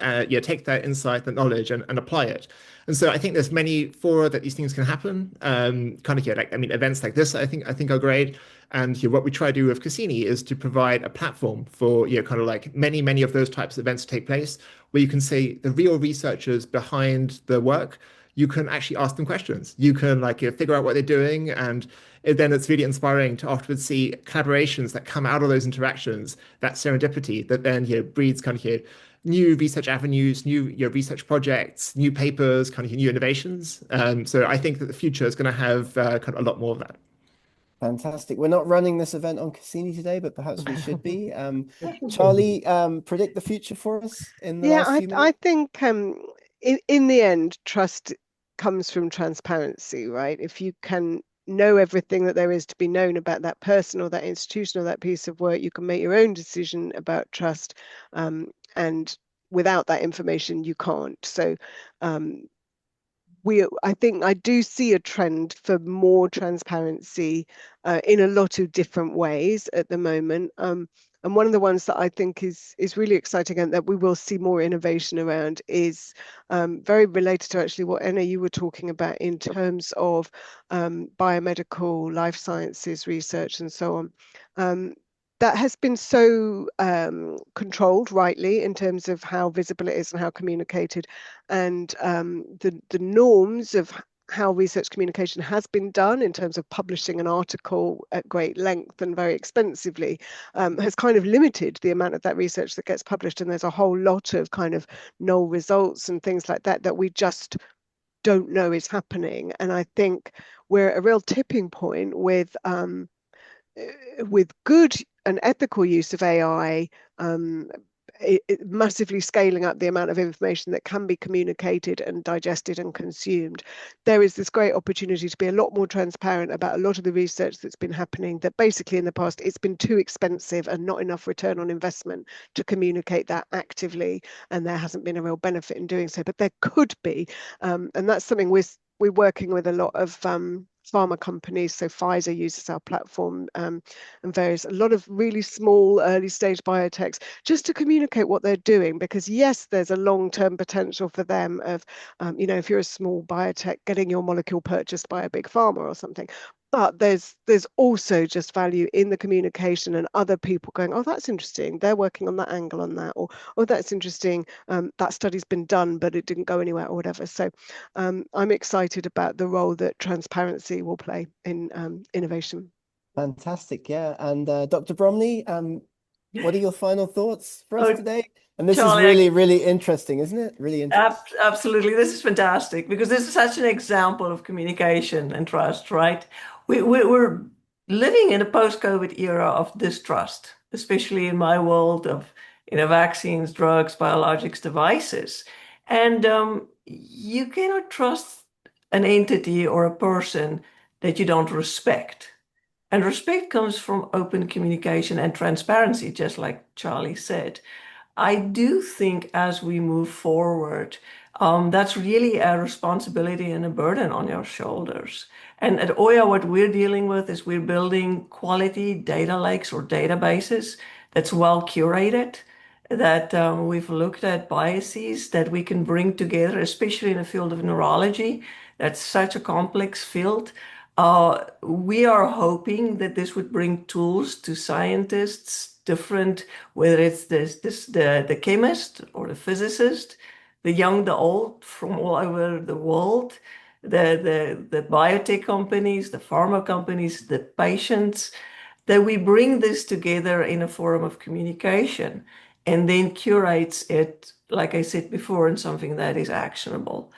take that insight, that knowledge, and apply it. And so I think there's many fora that these things can happen. Events like this, I think are great. And what we try to do with Cassyni is to provide a platform for kind of like many of those types of events to take place, where you can see the real researchers behind the work. You can actually ask them questions. You can figure out what they're doing, and then it's really inspiring to afterwards see collaborations that come out of those interactions, that serendipity that then breeds kind of new research avenues, new research projects, new papers, kind of new innovations. So I think that the future is going to have kind of a lot more of that. Fantastic. We're not running this event on Cassyni today, but perhaps we should be. Charlie, predict the future for us in the last few minutes? I think in the end, trust comes from transparency, right? If you can know everything that there is to be known about that person or that institution or that piece of work, you can make your own decision about trust. And without that information, you can't. So I think I do see a trend for more transparency in a lot of different ways at the moment. And one of the ones that I think is really exciting and that we will see more innovation around is very related to actually what Ena, you were talking about in terms of biomedical, life sciences research and so on. That has been so controlled rightly in terms of how visible it is and how communicated, and the norms of how research communication has been done in terms of publishing an article at great length and very expensively has kind of limited the amount of that research that gets published, and there's a whole lot of kind of null results and things like that that we just don't know is happening. And I think we're at a real tipping point with good and ethical use of AI, massively scaling up the amount of information that can be communicated and digested and consumed. There is this great opportunity to be a lot more transparent about a lot of the research that's been happening, that basically in the past it's been too expensive and not enough return on investment to communicate that actively, and there hasn't been a real benefit in doing so, but there could be, and that's something we're working with a lot of pharma companies. So Pfizer uses our platform, and a lot of really small early stage biotechs, just to communicate what they're doing, because yes, there's a long-term potential for them of, if you're a small biotech, getting your molecule purchased by a big pharma or something. But there's also just value in the communication and other people going, oh, that's interesting, they're working on that angle on that, or oh, that's interesting, that study's been done, but it didn't go anywhere, or whatever. So I'm excited about the role that transparency will play in innovation. Fantastic, yeah. And Dr. Bromley, what are your final thoughts for us today? And this Charlie, is really, really interesting, isn't it? Really interesting. Absolutely. This is fantastic because this is such an example of communication and trust, right? We're living in a post-COVID era of distrust, especially in my world of vaccines, drugs, biologics, devices. And you cannot trust an entity or a person that you don't respect. And respect comes from open communication and transparency, just like Charlie said. I do think as we move forward, that's really a responsibility and a burden on your shoulders. And at Oya, what we're dealing with is we're building quality data lakes or databases that's well curated, that we've looked at biases that we can bring together, especially in the field of neurology. That's such a complex field. We are hoping that this would bring tools to scientists, different, whether it's the chemist or the physicist, the young, the old, from all over the world, the biotech companies, the pharma companies, the patients, that we bring this together in a forum of communication and then curates it, like I said before, in something that is actionable.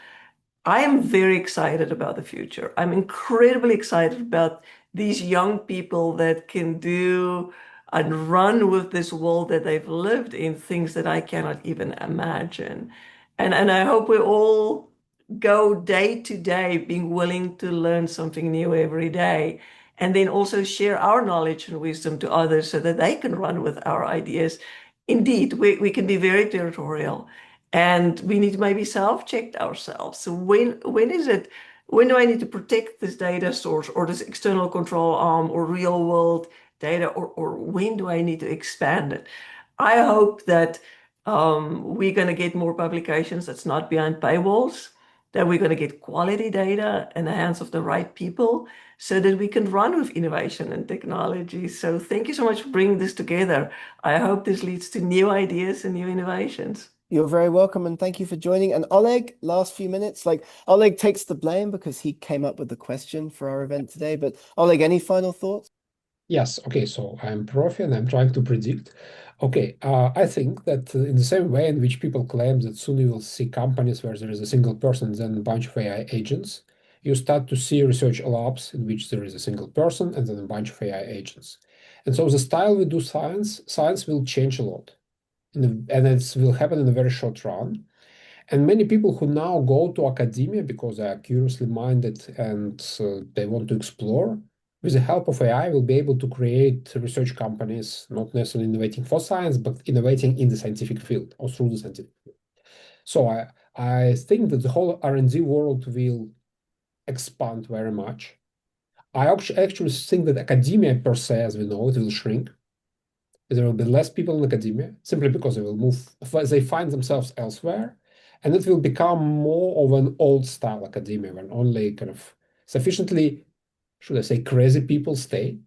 I am very excited about the future. I'm incredibly excited about these young people that can do and run with this world that they've lived in, things that I cannot even imagine. And I hope we all go day to day being willing to learn something new every day, and then also share our knowledge and wisdom to others so that they can run with our ideas. Indeed, we can be very territorial. And we need to maybe self-check ourselves. So when do I need to protect this data source or this external control arm or real world data, or when do I need to expand it? I hope that we're going to get more publications that's not behind paywalls, that we're going to get quality data in the hands of the right people so that we can run with innovation and technology. So thank you so much for bringing this together. I hope this leads to new ideas and new innovations. You're very welcome, and thank you for joining. And Oleg, last few minutes, Oleg takes the blame because he came up with the question for our event today. But Oleg, any final thoughts? Yes, okay, so I'm Prophy and I'm trying to predict. Okay, I think that in the same way in which people claim that soon you will see companies where there is a single person and then a bunch of AI agents, you start to see research labs in which there is a single person and then a bunch of AI agents. And so the style we do science will change a lot. And it will happen in a very short run. And many people who now go to academia because they are curiously minded and they want to explore, with the help of AI, will be able to create research companies, not necessarily innovating for science, but innovating in the scientific field or through the scientific field. So I think that the whole R&D world will expand very much. I actually think that academia per se, as we know, it will shrink. There will be less people in academia simply because they will move, they find themselves elsewhere, and it will become more of an old style academia when only kind of sufficiently, should I say, crazy people stay.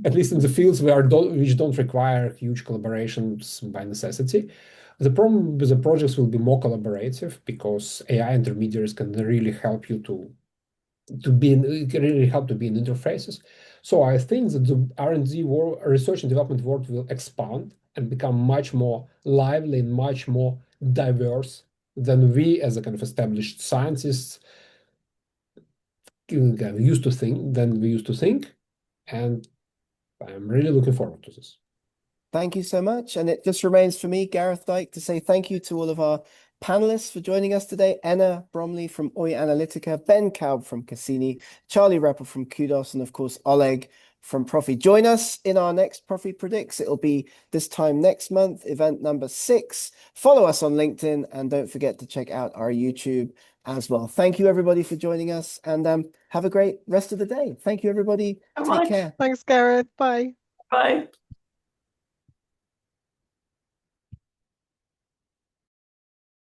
At least in the fields which don't require huge collaborations by necessity. The problem with the projects will be more collaborative because AI intermediaries can really help you really help to be in interfaces. So I think that the R&D world, research and development world will expand and become much more lively and much more diverse than we as a kind of established scientists used to think, and I'm really looking forward to this. Thank you so much. And it just remains for me, Gareth Dyke, to say thank you to all of our panelists for joining us today. Ena Bromley from Oyanalytika, Ben Kaube from Cassyni, Charlie Rapple from Kudos, and of course, Oleg from Prophy. Join us in our next Prophy Predicts. It'll be this time next month, event number 6. Follow us on LinkedIn, and don't forget to check out our YouTube as well. Thank you, everybody, for joining us, and have a great rest of the day. Thank you, everybody. So Take much. care. Thanks, Gareth. Bye. Bye.